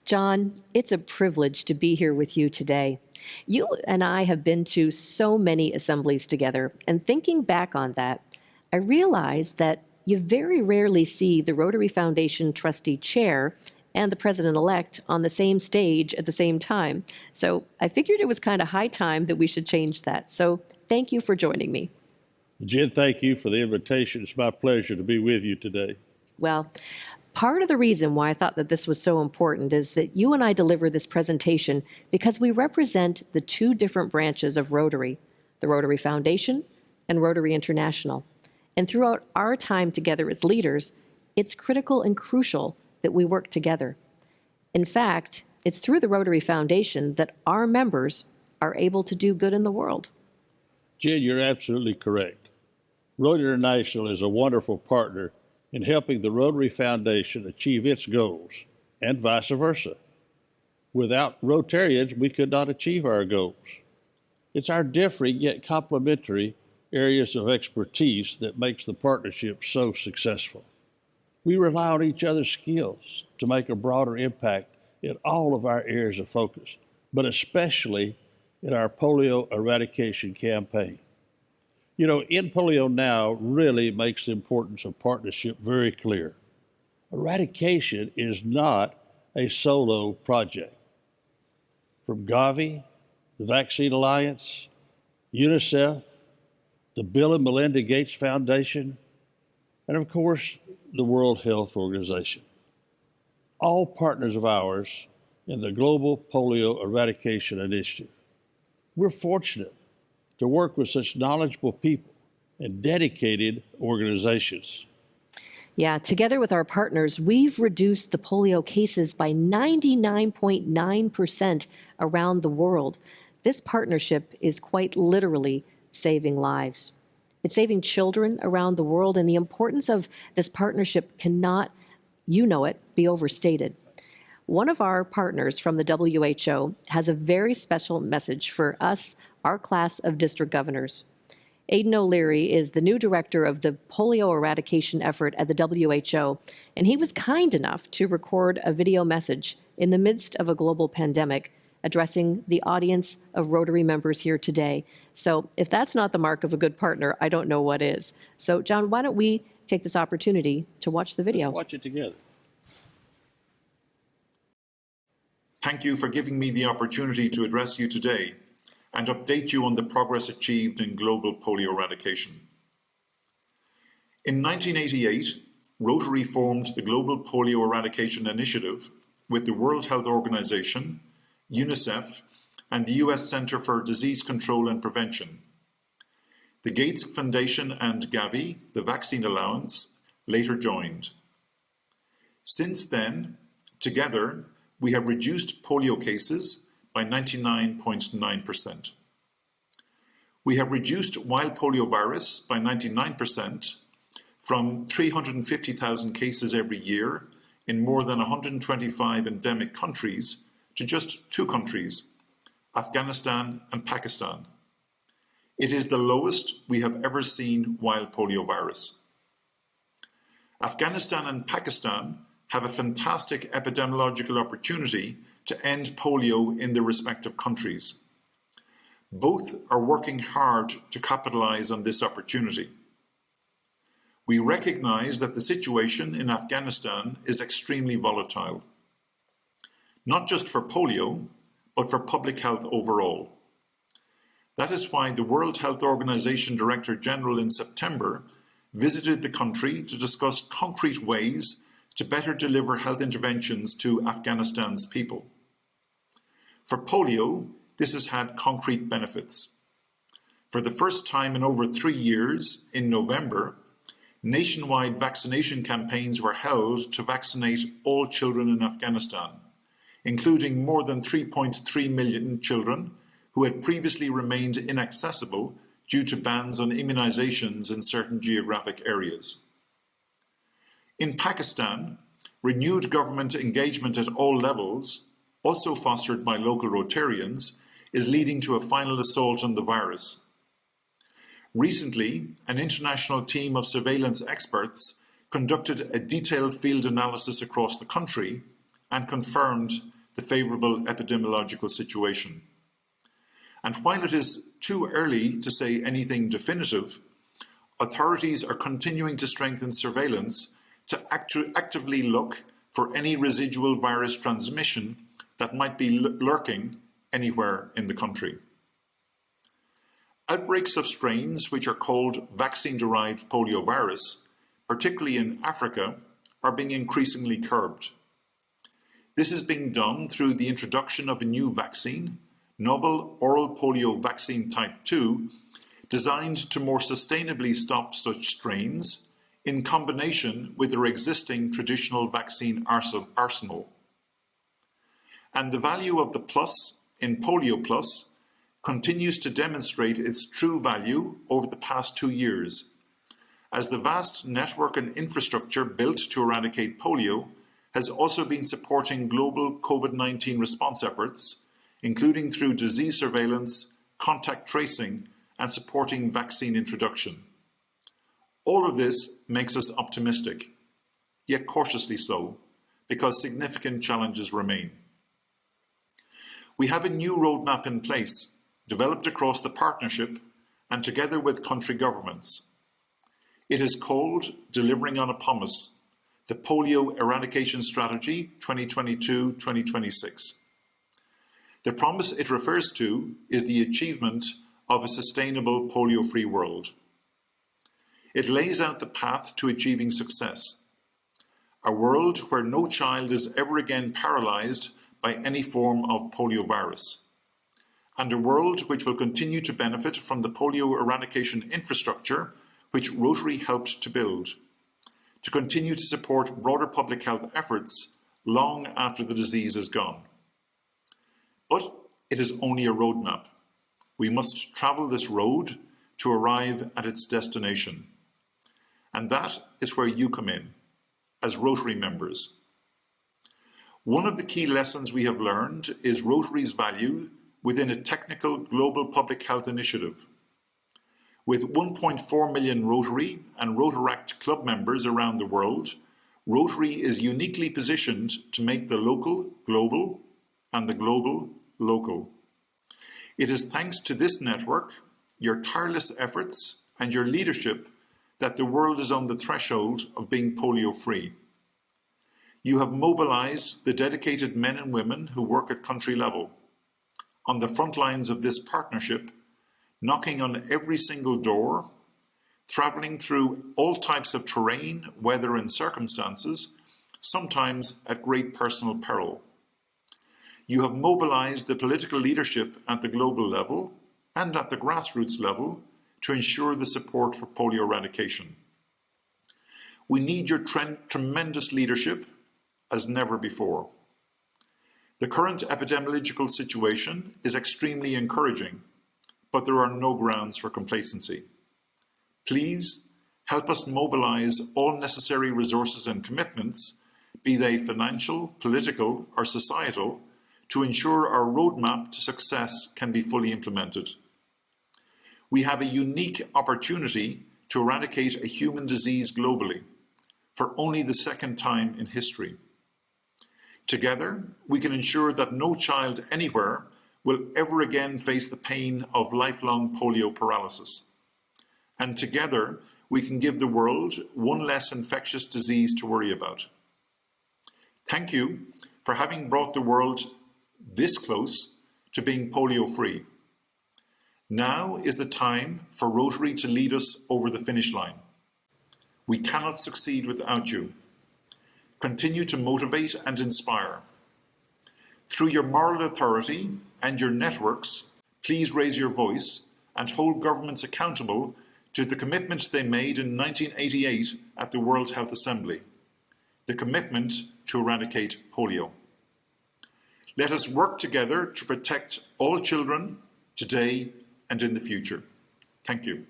John, it's a privilege to be here with you today. You and I have been to so many assemblies together, and thinking back on that, I realized that you very rarely see the Rotary Foundation trustee chair and the president-elect on the same stage at the same time. So I figured it was kind of high time that we should change that. So thank you for joining me. Jen, thank you for the invitation. It's my pleasure to be with you today. Well, part of the reason why I thought that this was so important is that you and I deliver this presentation because we represent the two different branches of Rotary, the Rotary Foundation and Rotary International. And throughout our time together as leaders, it's critical and crucial that we work together. In fact, it's through the Rotary Foundation that our members are able to do good in the world. Jen, you're absolutely correct. Rotary International is a wonderful partner in helping the Rotary Foundation achieve its goals, and vice versa. Without Rotarians, we could not achieve our goals. It's our differing yet complementary areas of expertise that makes the partnership so successful. We rely on each other's skills to make a broader impact in all of our areas of focus, but especially in our polio eradication campaign. You know, End Polio Now really makes the importance of partnership very clear. Eradication is not a solo project. From Gavi, the Vaccine Alliance, UNICEF, the Bill and Melinda Gates Foundation, and of course, the World Health Organization. All partners of ours in the Global Polio Eradication Initiative. We're fortunate to work with such knowledgeable people and dedicated organizations. Yeah, together with our partners, we've reduced the polio cases by 99.9% around the world. This partnership is quite literally saving lives. It's saving children around the world, and the importance of this partnership cannot, you know it, be overstated. One of our partners from the WHO has a very special message for us, our class of district governors. Aidan O'Leary is the new director of the polio eradication effort at the WHO, and he was kind enough to record a video message in the midst of a global pandemic addressing the audience of Rotary members here today. So if that's not the mark of a good partner, I don't know what is. So John, why don't we take this opportunity to watch the video? Let's watch it together. Thank you for giving me the opportunity to address you today and update you on the progress achieved in global polio eradication. In 1988, Rotary formed the Global Polio Eradication Initiative with the World Health Organization, UNICEF, and the US Center for Disease Control and Prevention. The Gates Foundation and Gavi, the Vaccine Alliance, later joined. Since then, together, we have reduced polio cases by 99.9%. We have reduced wild polio virus by 99% from 350,000 cases every year in more than 125 endemic countries to just 2 countries, Afghanistan and Pakistan. It is the lowest we have ever seen wild polio virus. Afghanistan and Pakistan have a fantastic epidemiological opportunity to end polio in their respective countries. Both are working hard to capitalize on this opportunity. We recognize that the situation in Afghanistan is extremely volatile, not just for polio, but for public health overall. That is why the World Health Organization Director General in September visited the country to discuss concrete ways to better deliver health interventions to Afghanistan's people. For polio, this has had concrete benefits. For the first time in over 3 years, in November, nationwide vaccination campaigns were held to vaccinate all children in Afghanistan, including more than 3.3 million children who had previously remained inaccessible due to bans on immunizations in certain geographic areas. In Pakistan, renewed government engagement at all levels, also fostered by local Rotarians, is leading to a final assault on the virus. Recently, an international team of surveillance experts conducted a detailed field analysis across the country and confirmed the favourable epidemiological situation. And while it is too early to say anything definitive, authorities are continuing to strengthen surveillance to actively look for any residual virus transmission that might be lurking anywhere in the country. Outbreaks of strains which are called vaccine-derived poliovirus, particularly in Africa, are being increasingly curbed. This is being done through the introduction of a new vaccine, novel oral polio vaccine type 2, designed to more sustainably stop such strains in combination with their existing traditional vaccine arsenal. And the value of the plus in Polio Plus continues to demonstrate its true value over the past 2 years, as the vast network and infrastructure built to eradicate polio has also been supporting global COVID-19 response efforts, including through disease surveillance, contact tracing, and supporting vaccine introduction. All of this makes us optimistic, yet cautiously so, because significant challenges remain. We have a new roadmap in place, developed across the partnership and together with country governments. It is called Delivering on a Promise, the Polio Eradication Strategy 2022-2026. The promise it refers to is the achievement of a sustainable polio-free world. It lays out the path to achieving success, a world where no child is ever again paralysed by any form of poliovirus, and a world which will continue to benefit from the polio eradication infrastructure which Rotary helped to build, to continue to support broader public health efforts long after the disease is gone. But it is only a roadmap. We must travel this road to arrive at its destination. And that is where you come in, as Rotary members. One of the key lessons we have learned is Rotary's value within a technical global public health initiative. With 1.4 million Rotary and Rotaract club members around the world, Rotary is uniquely positioned to make the local global and the global local. It is thanks to this network, your tireless efforts and your leadership that the world is on the threshold of being polio-free. You have mobilized the dedicated men and women who work at country level, on the front lines of this partnership, knocking on every single door, traveling through all types of terrain, weather and circumstances, sometimes at great personal peril. You have mobilized the political leadership at the global level and at the grassroots level to ensure the support for polio eradication. We need your tremendous leadership as never before. The current epidemiological situation is extremely encouraging, but there are no grounds for complacency. Please help us mobilize all necessary resources and commitments, be they financial, political, or societal, to ensure our roadmap to success can be fully implemented. We have a unique opportunity to eradicate a human disease globally, for only the second time in history. Together, we can ensure that no child anywhere will ever again face the pain of lifelong polio paralysis. And together, we can give the world one less infectious disease to worry about. Thank you for having brought the world this close to being polio-free. Now is the time for Rotary to lead us over the finish line. We cannot succeed without you. Continue to motivate and inspire. Through your moral authority and your networks, please raise your voice and hold governments accountable to the commitment they made in 1988 at the World Health Assembly, the commitment to eradicate polio. Let us work together to protect all children today and in the future. Thank you.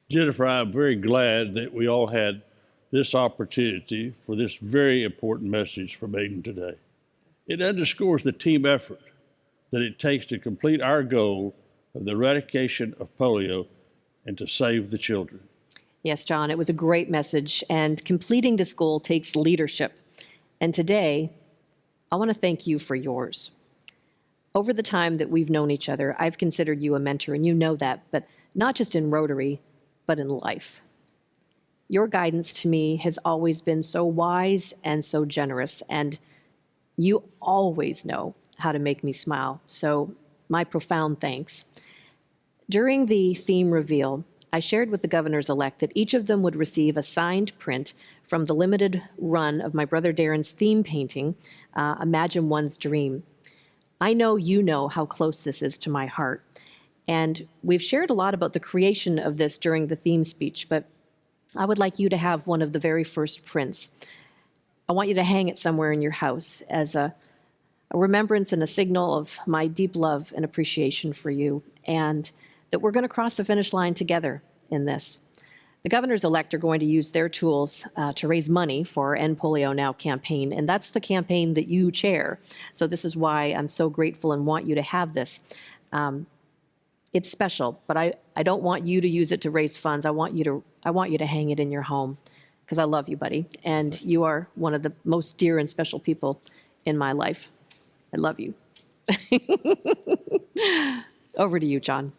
Jennifer, I'm very glad that we all had this opportunity for this very important message from Aiden today. It underscores the team effort that it takes to complete our goal of the eradication of polio and to save the children. Yes, John, it was a great message, and completing this goal takes leadership. And today, I want to thank you for yours. Over the time that we've known each other, I've considered you a mentor, and you know that, but not just in Rotary, but in life. Your guidance to me has always been so wise and so generous, and you always know how to make me smile. So my profound thanks. During the theme reveal, I shared with the governors-elect that each of them would receive a signed print from the limited run of my brother Darren's theme painting, Imagine One's Dream. I know you know how close this is to my heart, and we've shared a lot about the creation of this during the theme speech, but I would like you to have one of the very first prints. I want you to hang it somewhere in your house as a remembrance and a signal of my deep love and appreciation for you, and that we're going to cross the finish line together in this. The governors-elect are going to use their tools to raise money for our End Polio Now campaign, and that's the campaign that you chair. So this is why I'm so grateful and want you to have this. It's special, but I don't want you to use it to raise funds. I want you to hang it in your home because I love you, buddy, and you are one of the most dear and special people in my life. I love you. Over to you, John.